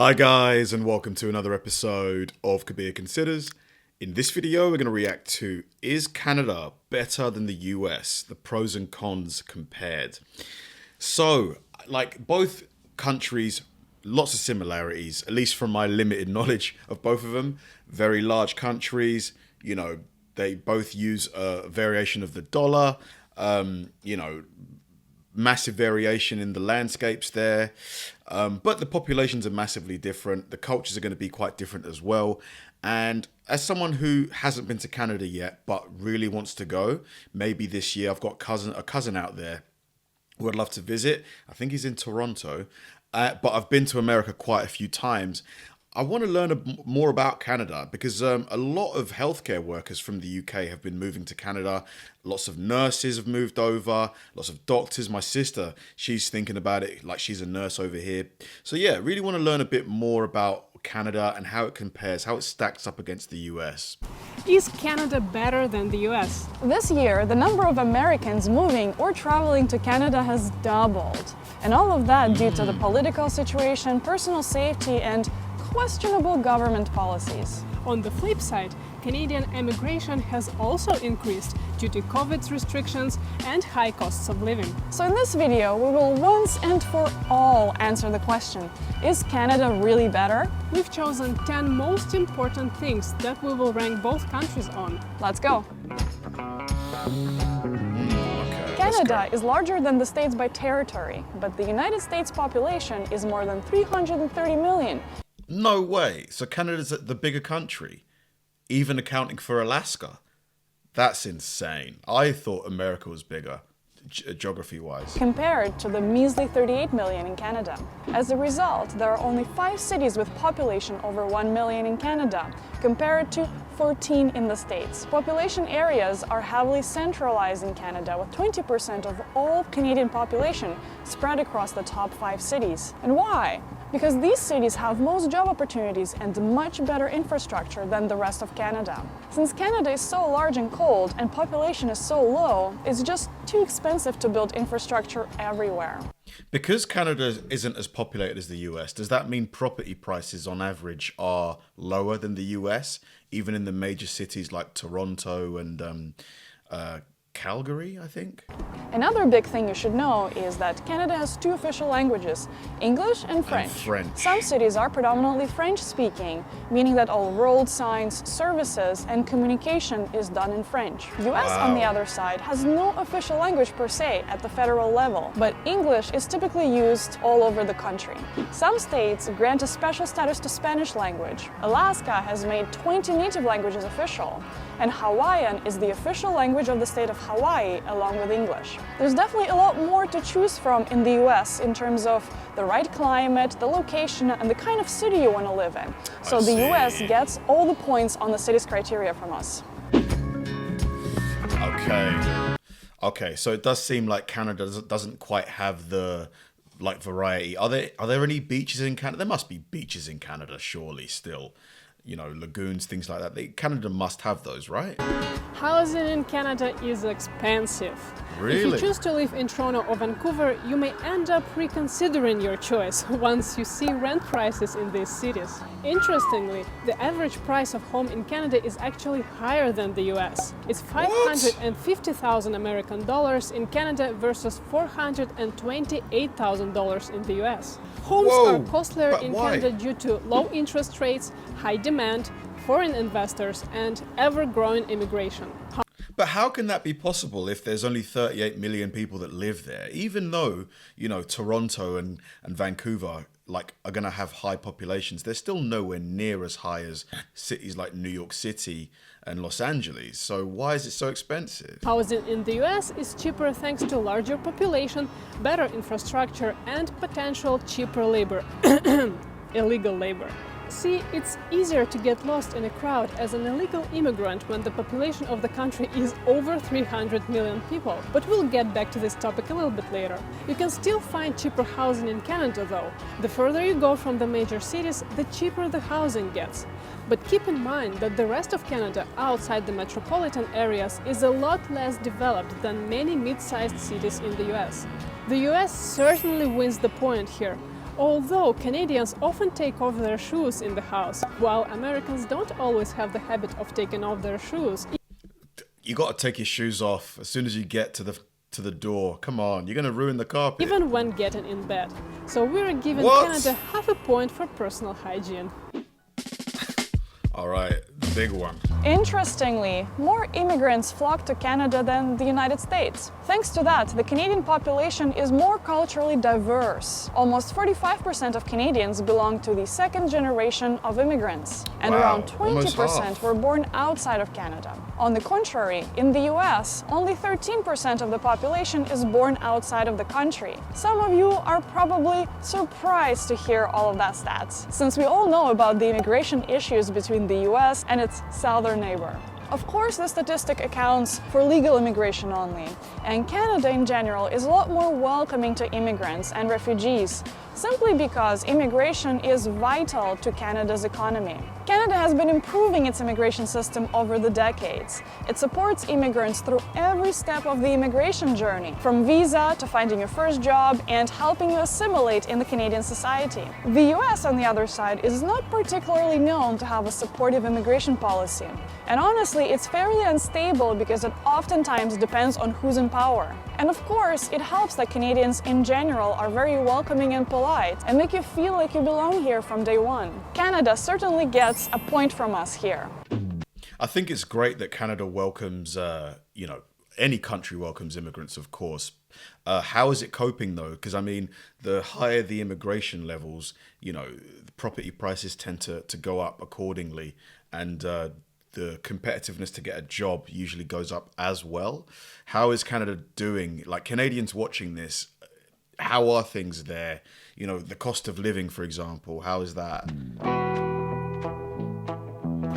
Hi guys, and welcome to another episode of Kabir Considers. In this video, we're going to react to, is Canada better than the US? The pros and cons compared. So, like both countries, lots of similarities, at least from my limited knowledge of both of them. Very large countries, you know, they both use a variation of the dollar, massive variation in the landscapes there, but the populations are massively different. The cultures are going to be quite different as well. And as someone who hasn't been to Canada yet but really wants to go, maybe this year, I've got a cousin out there who I'd love to visit. I think he's in Toronto, but I've been to America quite a few times. I want to learn more about Canada because a lot of healthcare workers from the UK have been moving to Canada. Lots of nurses have moved over, lots of doctors. My sister, she's thinking about it like she's a nurse over here. So yeah, really want to learn a bit more about Canada and how it compares, how it stacks up against the US. Is Canada better than the US? This year, the number of Americans moving or traveling to Canada has doubled. And all of that due to the political situation, personal safety, and questionable government policies. On the flip side, Canadian immigration has also increased due to COVID restrictions and high costs of living. So in this video, we will once and for all answer the question, is Canada really better? We've chosen 10 most important things that we will rank both countries on. Let's go. Canada is larger than the States by territory, but the United States population is more than 330 million. No way. So Canada's the bigger country, even accounting for Alaska. That's insane. I thought America was bigger, geography-wise. Compared to the measly 38 million in Canada. As a result, there are only 5 cities with population over 1 million in Canada, compared to 14 in the States. Population areas are heavily centralized in Canada, with 20% of all Canadian population spread across the top 5 cities. And why? Because these cities have most job opportunities and much better infrastructure than the rest of Canada. Since Canada is so large and cold and population is so low, it's just too expensive to build infrastructure everywhere. Because Canada isn't as populated as the US, does that mean property prices on average are lower than the US, even in the major cities like Toronto and Calgary, I think? Another big thing you should know is that Canada has 2 official languages, English and French. Some cities are predominantly French-speaking, meaning that all road signs, services, and communication is done in French. The US, on the other side, has no official language per se at the federal level, but English is typically used all over the country. Some states grant a special status to Spanish language. Alaska has made 20 native languages official, and Hawaiian is the official language of the state of Hawaii, along with English. There's definitely a lot more to choose from in the US in terms of the right climate, the location, and the kind of city you want to live in. So the US gets all the points on the city's criteria from us. Okay, so it does seem like Canada doesn't quite have the variety. Are there any beaches in Canada? There must be beaches in Canada, surely, still. You know, lagoons, things like that. Canada must have those, right? Housing in Canada is expensive. Really? If you choose to live in Toronto or Vancouver, you may end up reconsidering your choice once you see rent prices in these cities. Interestingly, the average price of home in Canada is actually higher than the US. It's $550,000 American dollars in Canada versus $428,000 in the US. Homes are costlier in Canada due to low interest rates, high demand, foreign investors, and ever-growing immigration. But how can that be possible if there's only 38 million people that live there? Even though, you know, Toronto and Vancouver are going to have high populations, they're still nowhere near as high as cities like New York City and Los Angeles. So why is it so expensive? Housing in the US is cheaper thanks to larger population, better infrastructure, and potential cheaper labor, illegal labor. See, it's easier to get lost in a crowd as an illegal immigrant when the population of the country is over 300 million people. But we'll get back to this topic a little bit later. You can still find cheaper housing in Canada though. The further you go from the major cities, the cheaper the housing gets. But keep in mind that the rest of Canada outside the metropolitan areas is a lot less developed than many mid-sized cities in the US. The US certainly wins the point here. Although Canadians often take off their shoes in the house, while Americans don't always have the habit of taking off their shoes. You got to take your shoes off as soon as you get to the door. Come on, you're going to ruin the carpet. Even when getting in bed. So we're giving Canada half a point for personal hygiene. All right, the big one. Interestingly, more immigrants flock to Canada than the United States. Thanks to that, the Canadian population is more culturally diverse. Almost 45% of Canadians belong to the second generation of immigrants, and around 20% were born outside of Canada. On the contrary, in the US, only 13% of the population is born outside of the country. Some of you are probably surprised to hear all of that stats, since we all know about the immigration issues between the US and its southern neighbor. Of course, the statistic accounts for legal immigration only, and Canada in general is a lot more welcoming to immigrants and refugees, simply because immigration is vital to Canada's economy. Canada has been improving its immigration system over the decades. It supports immigrants through every step of the immigration journey, from visa to finding your first job and helping you assimilate in the Canadian society. The US, on the other side, is not particularly known to have a supportive immigration policy. And honestly, it's fairly unstable because it oftentimes depends on who's in power. And of course, it helps that Canadians in general are very welcoming and polite and make you feel like you belong here from day one. Canada certainly gets a point from us here. I think it's great that Canada welcomes, any country welcomes immigrants, of course. How is it coping though? Because I mean, the higher the immigration levels, the property prices tend to go up accordingly, and the competitiveness to get a job usually goes up as well. How is Canada doing? Like, Canadians watching this, how are things there? The cost of living, for example, how is that?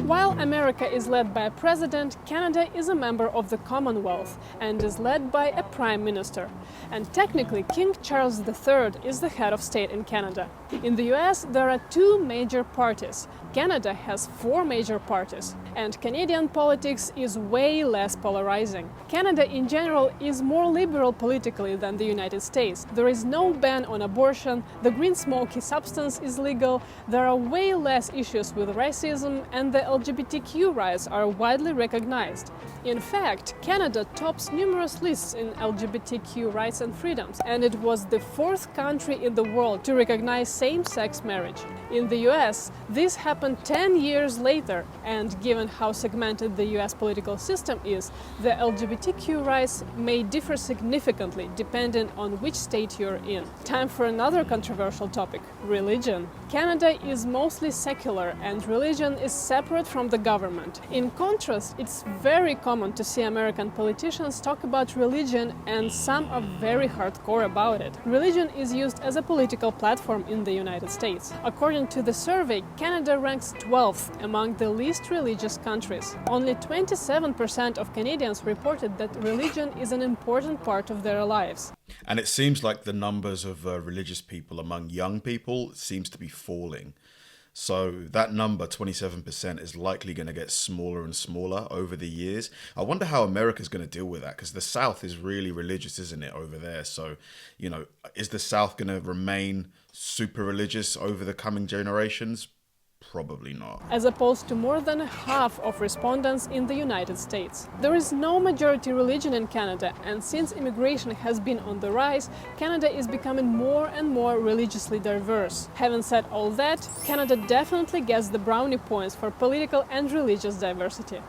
While America is led by a president, Canada is a member of the Commonwealth and is led by a prime minister. And technically, King Charles III is the head of state in Canada. In the US, there are two major parties. Canada has four major parties, and Canadian politics is way less polarizing. Canada in general is more liberal politically than the United States. There is no ban on abortion, the green smoky substance is legal, there are way less issues with racism, and the LGBTQ rights are widely recognized. In fact, Canada tops numerous lists in LGBTQ rights and freedoms, and it was the fourth country in the world to recognize same-sex marriage. In the US, this happened 10 years later, and given how segmented the US political system is, the LGBTQ rights may differ significantly depending on which state you're in. Time for another controversial topic: religion. Canada is mostly secular, and religion is separate from the government. In contrast, it's very common to see American politicians talk about religion, and some are very hardcore about it. Religion is used as a political platform in the United States. According to the survey, Canada ranks 12th among the least religious countries. Only 27% of Canadians reported that religion is an important part of their lives. And it seems like the numbers of religious people among young people seems to be falling. So that number, 27%, is likely going to get smaller and smaller over the years. I wonder how America's going to deal with that, because the South is really religious, isn't it, over there? So, is the South going to remain super religious over the coming generations? Probably not. As opposed to more than half of respondents in the United States. There is no majority religion in Canada, and since immigration has been on the rise, Canada is becoming more and more religiously diverse. Having said all that, Canada definitely gets the brownie points for political and religious diversity.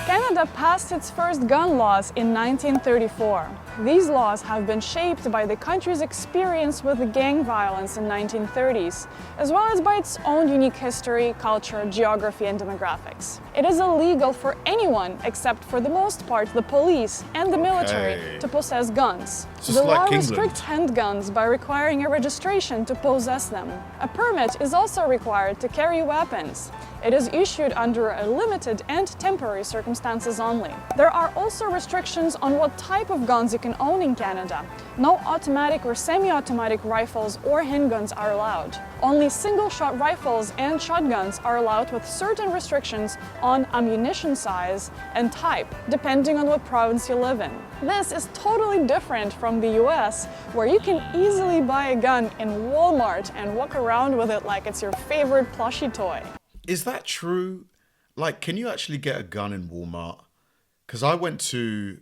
Canada passed its first gun laws in 1934. These laws have been shaped by the country's experience with gang violence in the 1930s, as well as by its own unique history, culture, geography, and demographics. It is illegal for anyone, except for the most part the police and the military, to possess guns. The law restricts handguns by requiring a registration to possess them. A permit is also required to carry weapons. It is issued under a limited and temporary circumstances only. There are also restrictions on what type of guns you can own in Canada. No automatic or semi-automatic rifles or handguns are allowed. Only single-shot rifles and shotguns are allowed with certain restrictions on ammunition size and type, depending on what province you live in. This is totally different from the US, where you can easily buy a gun in Walmart and walk around with it like it's your favorite plushie toy. Is that true? Like, can you actually get a gun in Walmart? Because I went to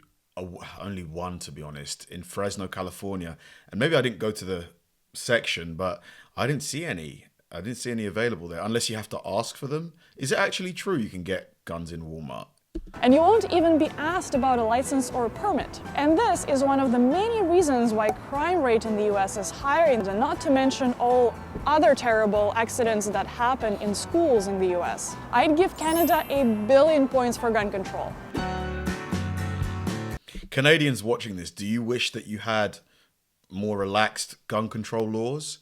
only one, to be honest, in Fresno, California. And maybe I didn't go to the section, but I didn't see any. I didn't see any available there, unless you have to ask for them. Is it actually true you can get guns in Walmart? And you won't even be asked about a license or a permit. And this is one of the many reasons why crime rate in the US is higher, and not to mention all other terrible accidents that happen in schools in the US. I'd give Canada 1 billion points for gun control. Canadians watching this, do you wish that you had more relaxed gun control laws,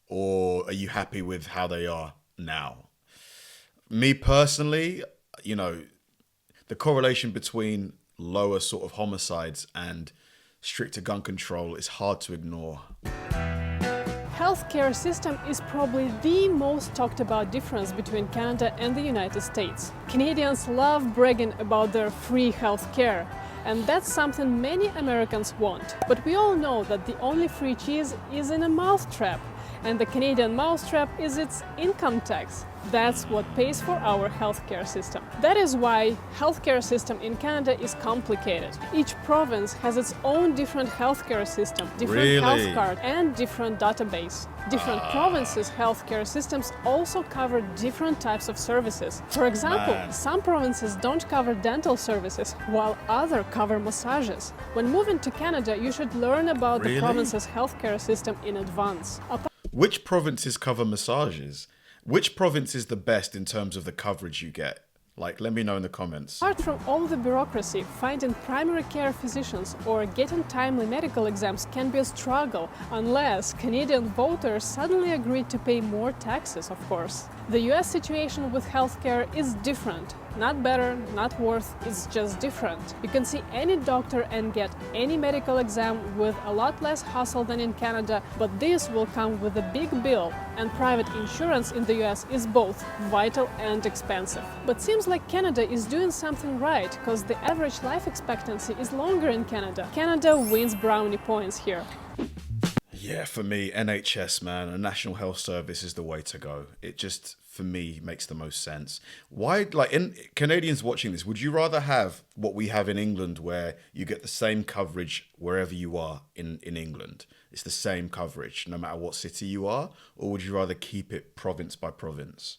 or are you happy with how they are now? Me personally, you know, the correlation between lower sort of homicides and stricter gun control is hard to ignore. Healthcare system is probably the most talked about difference between Canada and the United States. Canadians love bragging about their free healthcare, and that's something many Americans want. But we all know that the only free cheese is in a mousetrap, and the Canadian mousetrap is its income tax. That's what pays for our healthcare system. That is why healthcare system in Canada is complicated. Each province has its own different healthcare system, different health card, and different database. Different provinces' healthcare systems also cover different types of services. For example, some provinces don't cover dental services, while others cover massages. When moving to Canada, you should learn about the province's healthcare system in advance. Which provinces cover massages? Which province is the best in terms of the coverage you get? Like, let me know in the comments. Apart from all the bureaucracy, finding primary care physicians or getting timely medical exams can be a struggle, unless Canadian voters suddenly agree to pay more taxes, of course. The US situation with healthcare is different. Not better, not worse, it's just different. You can see any doctor and get any medical exam with a lot less hassle than in Canada, but this will come with a big bill, and private insurance in the US is both vital and expensive. But seems like Canada is doing something right, because the average life expectancy is longer in Canada. Canada wins brownie points here. Yeah, for me, NHS, man, a National Health Service is the way to go. It just, for me, makes the most sense. Why, like, in Canadians watching this, would you rather have what we have in England, where you get the same coverage wherever you are in England? It's the same coverage, no matter what city you are, or would you rather keep it province by province?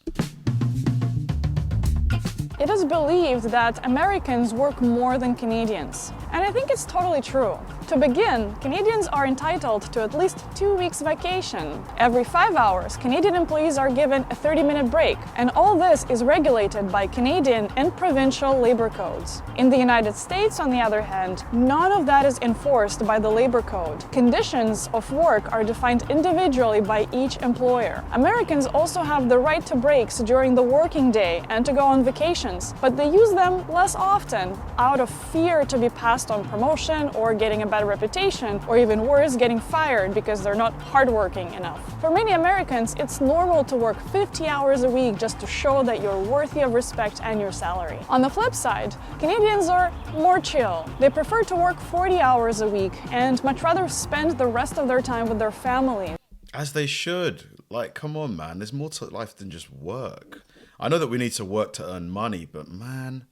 It is believed that Americans work more than Canadians. And I think it's totally true. To begin, Canadians are entitled to at least 2 weeks vacation. Every 5 hours, Canadian employees are given a 30-minute break. And all this is regulated by Canadian and provincial labor codes. In the United States, on the other hand, none of that is enforced by the labor code. Conditions of work are defined individually by each employer. Americans also have the right to breaks during the working day and to go on vacations, but they use them less often out of fear to be passed on promotion or getting a bad reputation, or even worse, getting fired because they're not hardworking enough. For many Americans, it's normal to work 50 hours a week just to show that you're worthy of respect and your salary. On the flip side, Canadians are more chill. They prefer to work 40 hours a week and much rather spend the rest of their time with their family. As they should. Like, come on, man. There's more to life than just work. I know that we need to work to earn money, but man,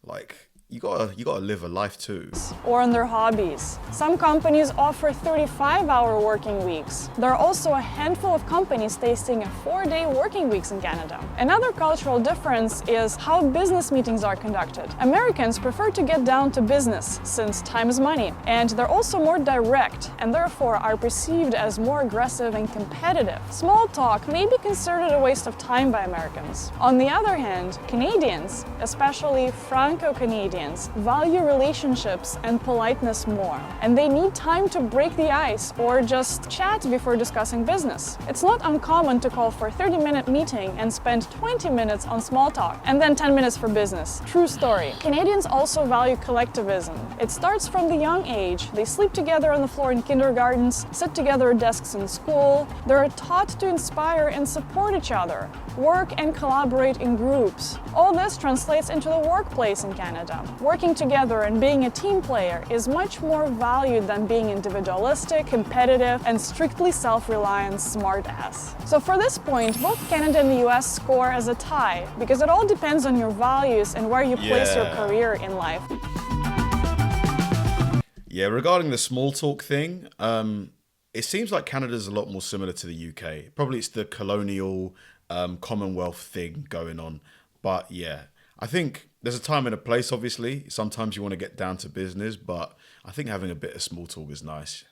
like, you gotta live a life too. Or on their hobbies. Some companies offer 35-hour working weeks. There are also a handful of companies tasting a 4-day working weeks in Canada. Another cultural difference is how business meetings are conducted. Americans prefer to get down to business, since time is money, and they're also more direct, and therefore are perceived as more aggressive and competitive. Small talk may be considered a waste of time by Americans. On the other hand, Canadians, especially Franco-Canadians, Canadians value relationships and politeness more, and they need time to break the ice or just chat before discussing business. It's not uncommon to call for a 30-minute meeting and spend 20 minutes on small talk, and then 10 minutes for business. True story. Canadians also value collectivism. It starts from the young age. They sleep together on the floor in kindergartens, sit together at desks in school. They're taught to inspire and support each other, work and collaborate in groups. All this translates into the workplace in Canada. Working together and being a team player is much more valued than being individualistic, competitive, and strictly self-reliant smartass. So for this point, both Canada and the US score as a tie, because it all depends on your values and where you place your career in life. Yeah, regarding the small talk thing, it seems like Canada's a lot more similar to the UK. Probably it's the colonial Commonwealth thing going on. But yeah, I think there's a time and a place, obviously. Sometimes you want to get down to business, but I think having a bit of small talk is nice.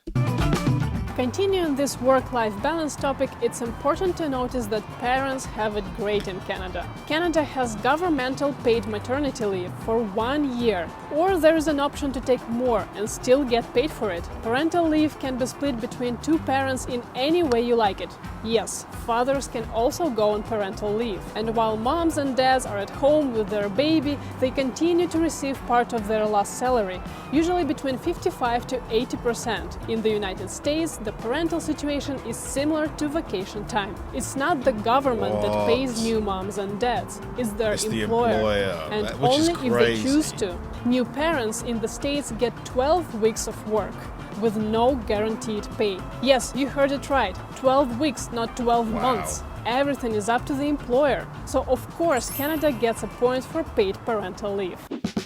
Continuing this work-life balance topic, it's important to notice that parents have it great in Canada. Canada has governmental paid maternity leave for 1 year, or there is an option to take more and still get paid for it. Parental leave can be split between two parents in any way you like it. Yes, fathers can also go on parental leave. And while moms and dads are at home with their baby, they continue to receive part of their last salary, usually between 55 to 80%. In the United States, the parental situation is similar to vacation time. It's not the government that pays new moms and dads, it's their employer. And only if they choose to. New parents in the States get 12 weeks of work with no guaranteed pay. Yes, you heard it right, 12 weeks, not 12 months. Everything is up to the employer. So of course Canada gets a point for paid parental leave.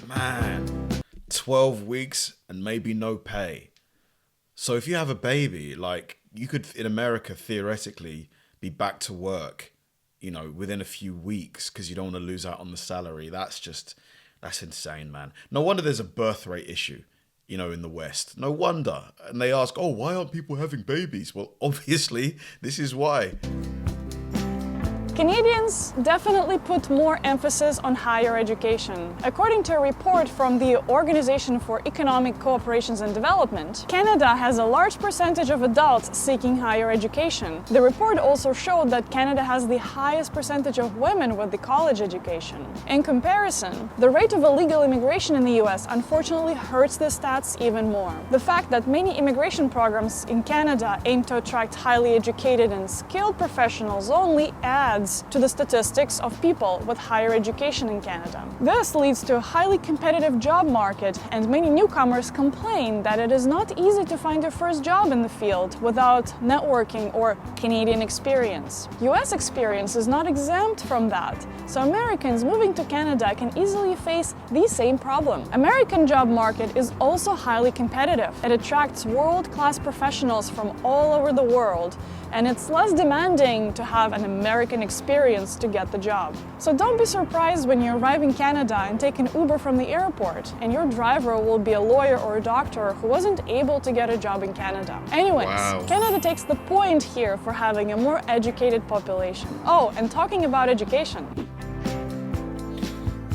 Man, 12 weeks and maybe no pay. So if you have a baby, like you could, in America, theoretically be back to work, you know, within a few weeks because you don't want to lose out on the salary. That's insane, man. No wonder there's a birth rate issue, you know, in the West. No wonder. And they ask, oh, why aren't people having babies? Well, obviously, this is why. Canadians definitely put more emphasis on higher education. According to a report from the Organization for Economic Cooperation and Development, Canada has a large percentage of adults seeking higher education. The report also showed that Canada has the highest percentage of women with the college education. In comparison, the rate of illegal immigration in the US unfortunately hurts the stats even more. The fact that many immigration programs in Canada aim to attract highly educated and skilled professionals only adds to the statistics of people with higher education in Canada. This leads to a highly competitive job market, and many newcomers complain that it is not easy to find your first job in the field without networking or Canadian experience. US experience is not exempt from that, so Americans moving to Canada can easily face the same problem. American job market is also highly competitive. It attracts world-class professionals from all over the world, and it's less demanding to have an American experience to get the job. So don't be surprised when you arrive in Canada and take an Uber from the airport and your driver will be a lawyer or a doctor who wasn't able to get a job in Canada. Anyways, Canada takes the point here for having a more educated population. Oh, and talking about education.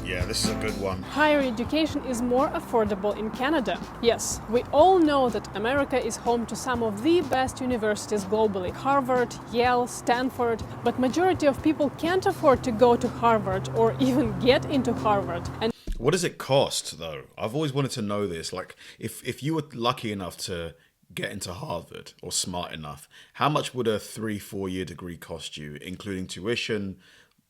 Yeah, this is a good one. Higher education is more affordable in Canada. Yes, we all know that America is home to some of the best universities globally. Harvard, Yale, Stanford. But majority of people can't afford to go to Harvard or even get into Harvard. And what does it cost, though? I've always wanted to know this. Like, if you were lucky enough to get into Harvard or smart enough, how much would a 3-4 year degree cost you, including tuition,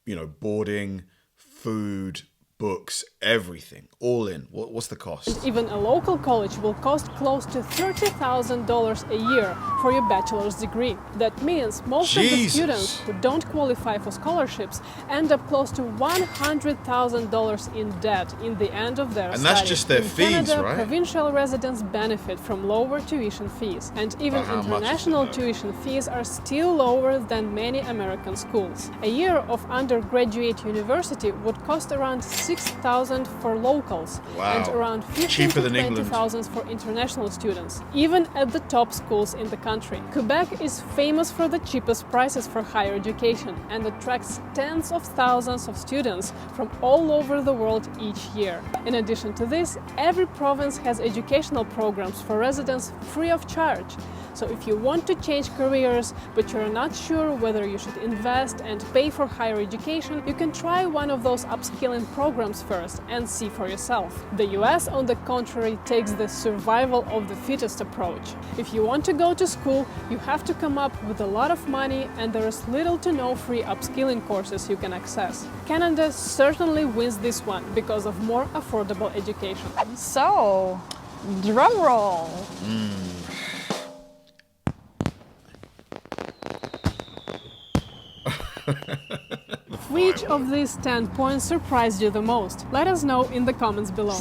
you know, boarding, food, books, everything, all in? What's the cost? Even a local college will cost close to $30,000 a year for your bachelor's degree. That means most of the students who don't qualify for scholarships end up close to $100,000 in debt in the end of their studies. And that's just their fees, Canada, right? Provincial residents benefit from lower tuition fees, and even international tuition fees are still lower than many American schools. A year of undergraduate university would cost around 6,000 for locals Wow. and around 15 Cheaper to than England. 20,000 for international students, even at the top schools in the country. Quebec is famous for the cheapest prices for higher education and attracts tens of thousands of students from all over the world each year. In addition to this, every province has educational programs for residents free of charge. So if you want to change careers, but you're not sure whether you should invest and pay for higher education, you can try one of those upskilling programs first and see for yourself. The US, on the contrary, takes the survival of the fittest approach. If you want to go to school, you have to come up with a lot of money, and there is little to no free upskilling courses you can access. Canada certainly wins this one because of more affordable education. So, drum roll. Which of these 10 points surprised you the most? Let us know in the comments below.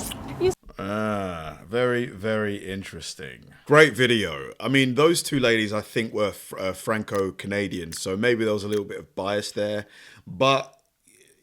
Very, very interesting. Great video. I mean, those two ladies, I think, were Franco-Canadian, so maybe there was a little bit of bias there, but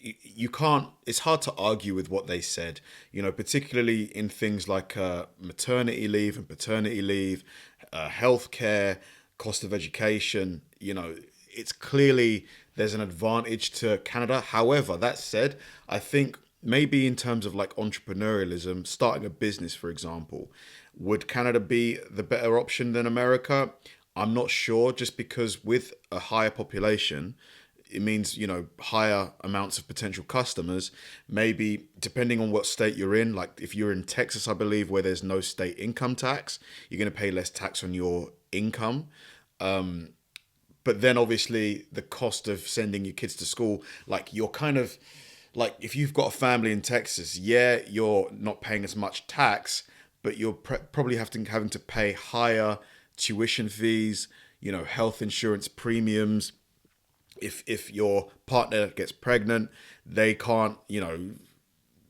you can't, it's hard to argue with what they said, you know, particularly in things like maternity leave and paternity leave, healthcare, cost of education. You know, it's clearly there's an advantage to Canada. However, that said, I think maybe in terms of like entrepreneurialism, starting a business, for example, would Canada be the better option than America? I'm not sure, just because with a higher population, it means, you know, higher amounts of potential customers. Maybe depending on what state you're in, like if you're in Texas, I believe, where there's no state income tax, you're going to pay less tax on your income. But then obviously the cost of sending your kids to school, like you're kind of like, if you've got a family in Texas, yeah, you're not paying as much tax, but you're probably having to pay higher tuition fees, you know, health insurance premiums. If your partner gets pregnant, they can't, you know,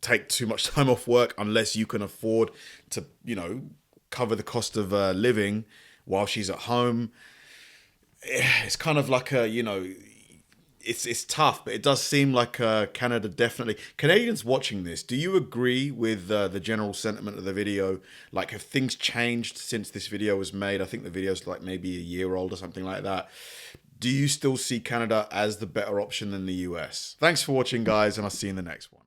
take too much time off work unless you can afford to, you know, cover the cost of living while she's at home. It's kind of like a, you know, it's tough, but it does seem like Canada definitely. Canadians watching this, do you agree with the general sentiment of the video? Like, have things changed since this video was made? I think the video's like maybe a year old or something like that. Do you still see Canada as the better option than the US? Thanks for watching, guys, and I'll see you in the next one.